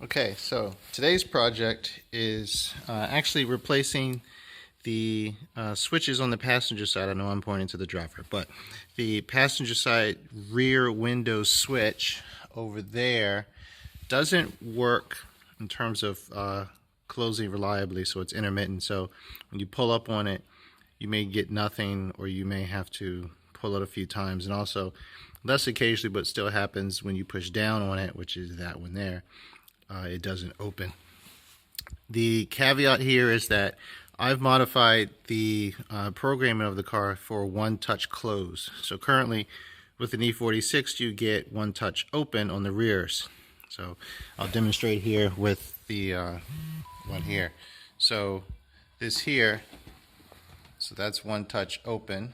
Okay, so today's project is actually replacing the switches on the passenger side. I know I'm pointing to the driver, but the passenger side rear window switch over there doesn't work in terms of closing reliably, so it's intermittent. So when you pull up on it, you may get nothing, or you may have to pull it a few times. And also, less occasionally, but still happens when you push down on it, which is that one there. It doesn't open. The caveat here is that I've modified the programming of the car for one touch close. So currently with an E46 you get one touch open on the rears. So I'll demonstrate here with the one here. So this here, so that's one touch open.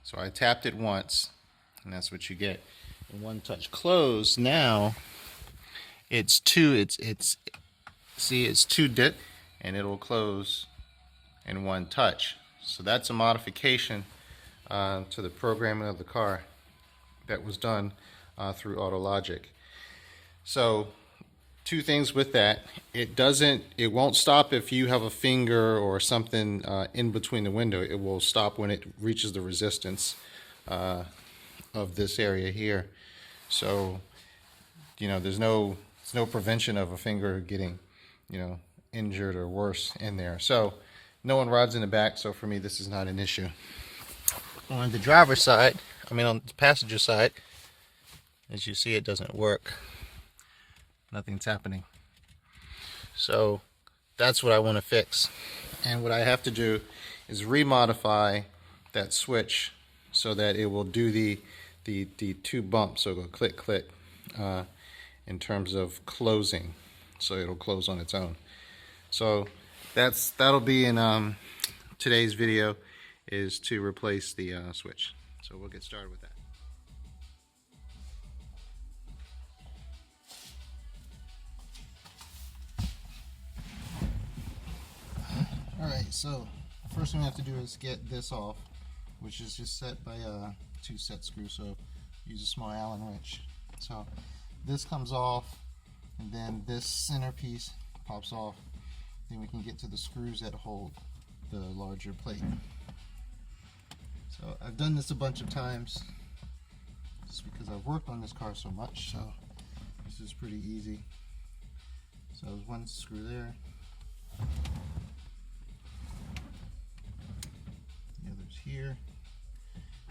So I tapped it once and that's what you get. And one touch close, now it's two dip, and it'll close in one touch. So that's a modification to the programming of the car that was done through AutoLogic. So two things with that: it won't stop if you have a finger or something in between the window. It will stop when it reaches the resistance of this area here. So there's no prevention of a finger getting injured or worse in there. So no one rides in the back, so for me this is not an issue. On the driver's side, on the passenger side, as you see, it doesn't work. Nothing's happening. So that's what I want to fix. And what I have to do is remodify that switch so that it will do the two bumps. So it'll click click in terms of closing, so it'll close on its own. So that'll be in today's video, is to replace the switch. So we'll get started with that. Alright, so the first thing we have to do is get this off, which is just set by two set screws, so use a small Allen wrench. So this comes off, and then this center piece pops off. Then we can get to the screws that hold the larger plate. So I've done this a bunch of times just because I've worked on this car so much, so this is pretty easy. So there's one screw there, the other's here,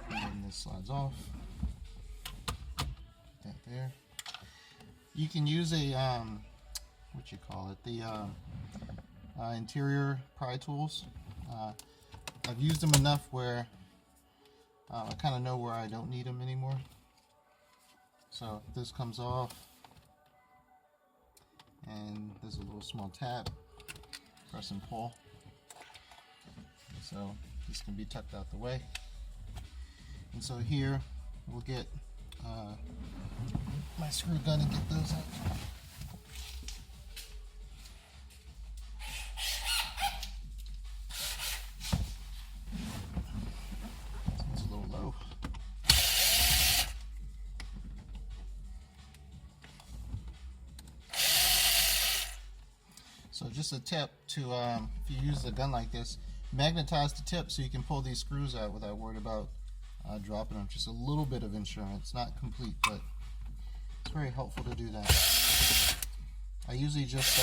and then this slides off. Put that there. You can use a the interior pry tools. I've used them enough where I kind of know where I don't need them anymore. So this comes off, and there's a little small tab, press and pull. So this can be tucked out the way. And so here we'll get my screw gun and get those out. It's a little low. So just a tip to, if you use a gun like this, magnetize the tip so you can pull these screws out without worried about dropping them. Just a little bit of insurance, not complete, but it's very helpful to do that. I usually just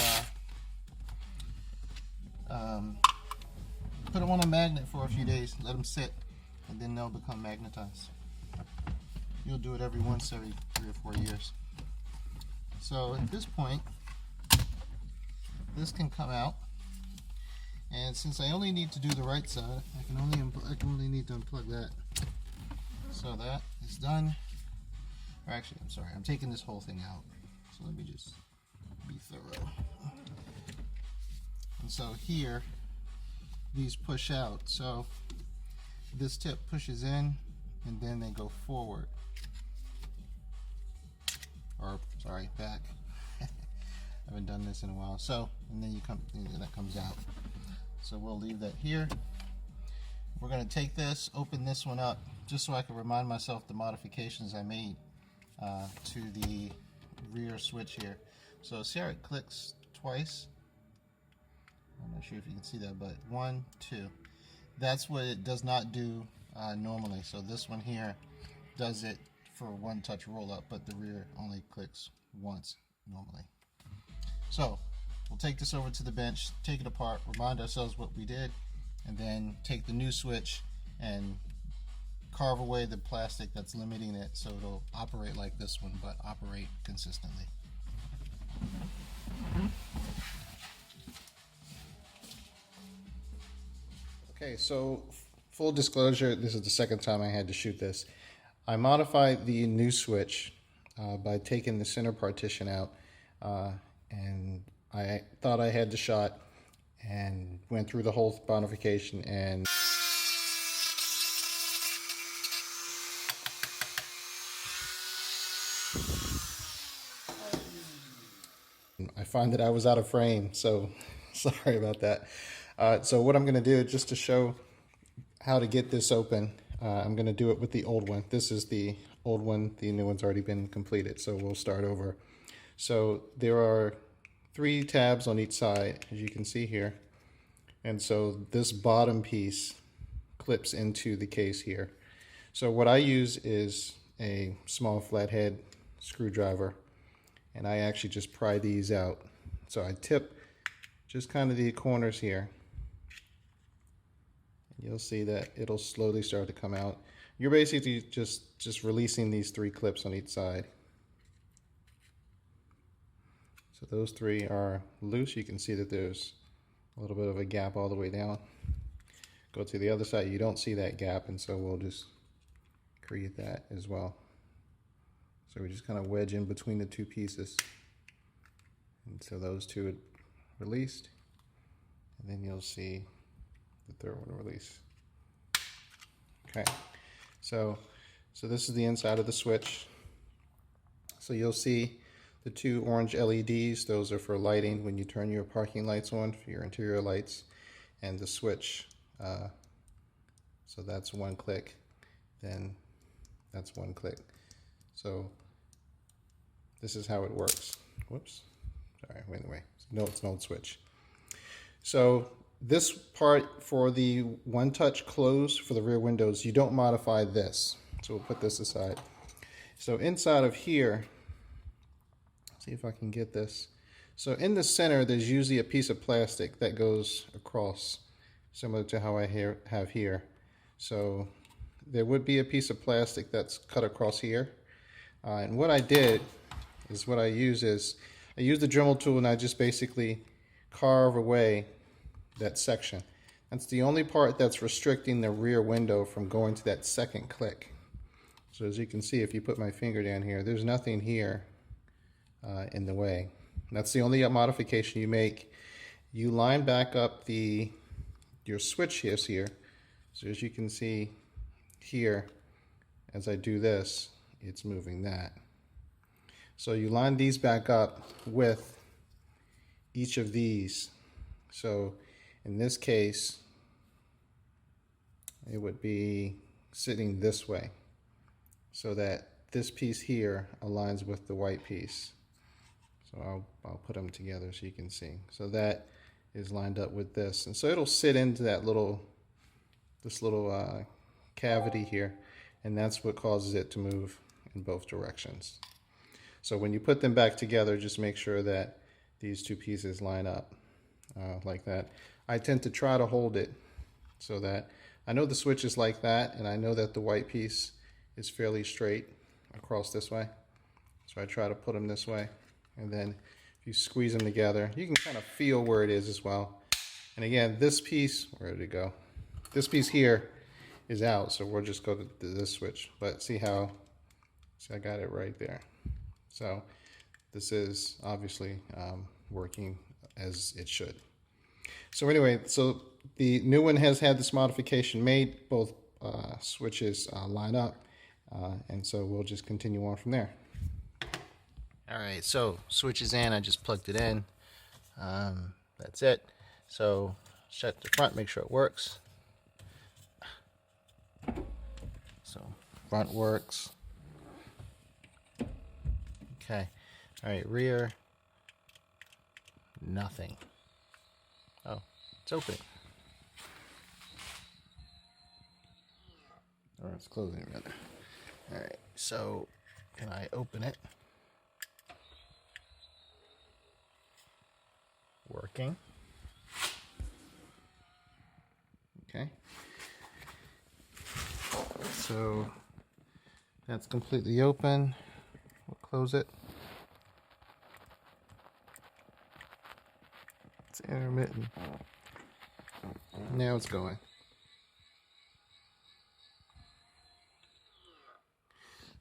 put them on a magnet for a few days, let them sit, and then they'll become magnetized. You'll do it every 3 or 4 years. So at this point, this can come out, and since I only need to do the right side, I can only need to unplug that. So that is done. Or actually, I'm sorry, I'm taking this whole thing out. So let me just be thorough. And so here, these push out. So this tip pushes in, and then they go forward. Or, sorry, back. I haven't done this in a while. So, and then that comes out. So we'll leave that here. We're going to take this, open this one up, just so I can remind myself the modifications I made to the rear switch here. So see how it clicks twice? I'm not sure if you can see that, but 1, 2. That's what it does not do normally. So this one here does it for one touch roll up, but the rear only clicks once normally. So we'll take this over to the bench, take it apart, remind ourselves what we did, and then take the new switch and carve away the plastic that's limiting it so it'll operate like this one, but operate consistently. Okay, so full disclosure, this is the second time I had to shoot this. I modified the new switch by taking the center partition out, and I thought I had the shot and went through the whole modification, and I find that I was out of frame, so sorry about that. So what I'm going to do, just to show how to get this open, I'm going to do it with the old one. This is the old one, the new one's already been completed, so we'll start over. So there are 3 tabs on each side, as you can see here, and so this bottom piece clips into the case here. So what I use is a small flathead screwdriver, and I actually just pry these out. So I tip just kind of the corners here. You'll see that it'll slowly start to come out. You're basically just releasing these 3 clips on each side. So those 3 are loose. You can see that there's a little bit of a gap all the way down. Go to the other side, you don't see that gap, and so we'll just create that as well. So we just kind of wedge in between the 2 pieces. And so those 2 are released, and then you'll see the 3rd one release. Okay, so this is the inside of the switch. So you'll see the 2 orange LEDs. Those are for lighting when you turn your parking lights on, for your interior lights, and the switch. So that's 1 click, then that's 1 click. So this is how it works. Whoops, sorry, anyway, no, it's an old switch. So this part for the one-touch close for the rear windows, you don't modify this. So we'll put this aside. So inside of here, see if I can get this. So in the center, there's usually a piece of plastic that goes across, similar to how I have here. So there would be a piece of plastic that's cut across here. And what I did is, what I use is, I use the Dremel tool and I just basically carve away that section. That's the only part that's restricting the rear window from going to that 2nd click. So as you can see, if you put my finger down here, there's nothing here in the way. That's the only modification you make. You line back up your switch here. So as you can see here, as I do this, it's moving that. So you line these back up with each of these. So in this case, it would be sitting this way, so that this piece here aligns with the white piece. So I'll put them together so you can see. So that is lined up with this, and so it'll sit into that this little cavity here, and that's what causes it to move in both directions. So when you put them back together, just make sure that these 2 pieces line up like that. I tend to try to hold it so that I know the switch is like that, and I know that the white piece is fairly straight across this way. So I try to put them this way, and then if you squeeze them together, you can kind of feel where it is as well. And again, this piece, where did it go? This piece here is out, so we'll just go to this switch. But see how, I got it right there. So this is obviously working as it should. So anyway, so the new one has had this modification made. Both switches line up, and so we'll just continue on from there. All right, so switch is in. I just plugged it in. That's it. So shut the front, make sure it works. So front works. Okay. All right, rear. Nothing. Oh, it's open. Or it's closing rather. Alright, so can I open it? Working. Okay. So that's completely open. We'll close it. It's intermittent. Now it's going.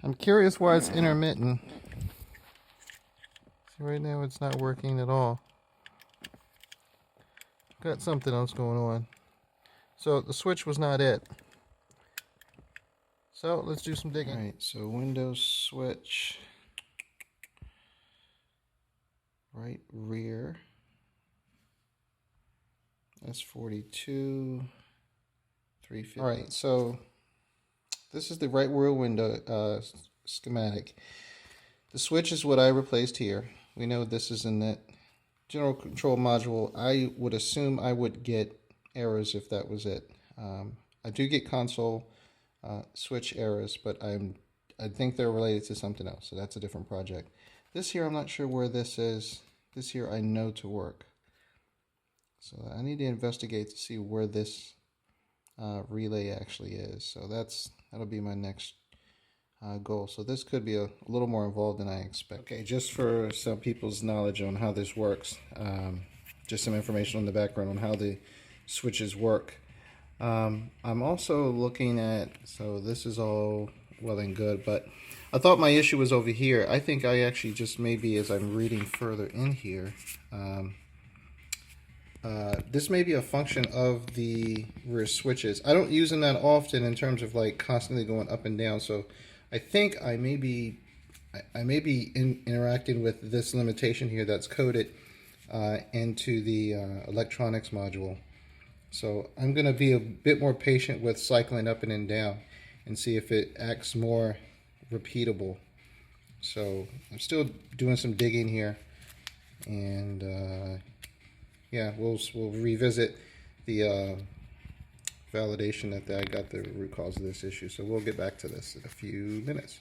I'm curious why it's intermittent. See, right now it's not working at all. Got something else going on. So the switch was not it. So let's do some digging. Alright, so Windows switch. Right rear. S42. 350. Alright, so this is the right rear window schematic. The switch is what I replaced here. We know this is in that general control module. I would assume I would get errors if that was it. I do get console switch errors, but I think they're related to something else, so that's a different project. This here, I'm not sure where this is. This here I know to work. So I need to investigate to see where this relay actually is. So that'll be my next goal. So this could be a little more involved than I expect. Okay, just for some people's knowledge on how this works, just some information on the background on how the switches work. I'm also looking at, so this is all well and good, but I thought my issue was over here. I think I actually just maybe, as I'm reading further in here, this may be a function of the rear switches. I don't use them that often in terms of like constantly going up and down, so I think I may be interacting with this limitation here that's coded into the electronics module. So I'm going to be a bit more patient with cycling up and down and see if it acts more repeatable. So I'm still doing some digging here, and yeah, we'll revisit the validation that I got the root cause of this issue. So we'll get back to this in a few minutes.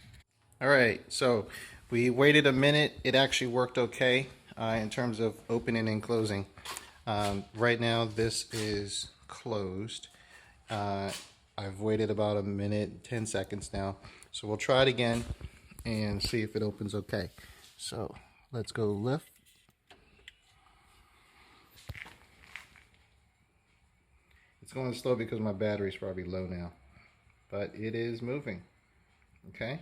All right, so we waited a minute. It actually worked okay in terms of opening and closing. Right now this is closed. I've waited about a minute, 10 seconds now. So we'll try it again and see if it opens okay. So let's go lift. It's going slow because my battery's probably low now, but it is moving. Okay,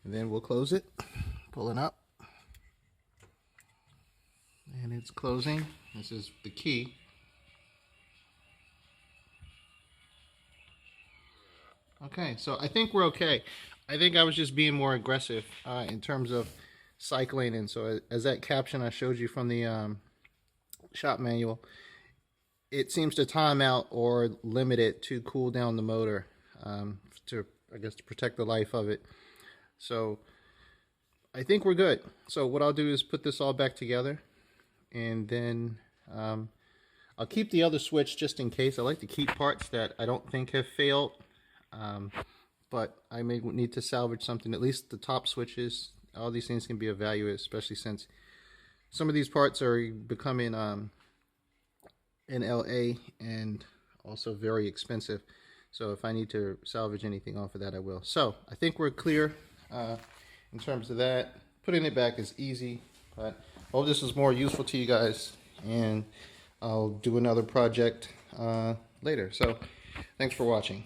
and then we'll close it, pull it up, and it's closing. This is the key. Okay, so I think we're okay. I think I was just being more aggressive in terms of cycling, and so as that caption I showed you from the shop manual, it seems to time out or limit it to cool down the motor to, I guess, to protect the life of it. So I think we're good. So what I'll do is put this all back together, and then I'll keep the other switch just in case. I like to keep parts that I don't think have failed, but I may need to salvage something. At least the top switches, all these things can be evaluated, especially since some of these parts are becoming in LA and also very expensive. So if I need to salvage anything off of that, I will. So I think we're clear in terms of that. Putting it back is easy, but I hope this is more useful to you guys, and I'll do another project later. So thanks for watching.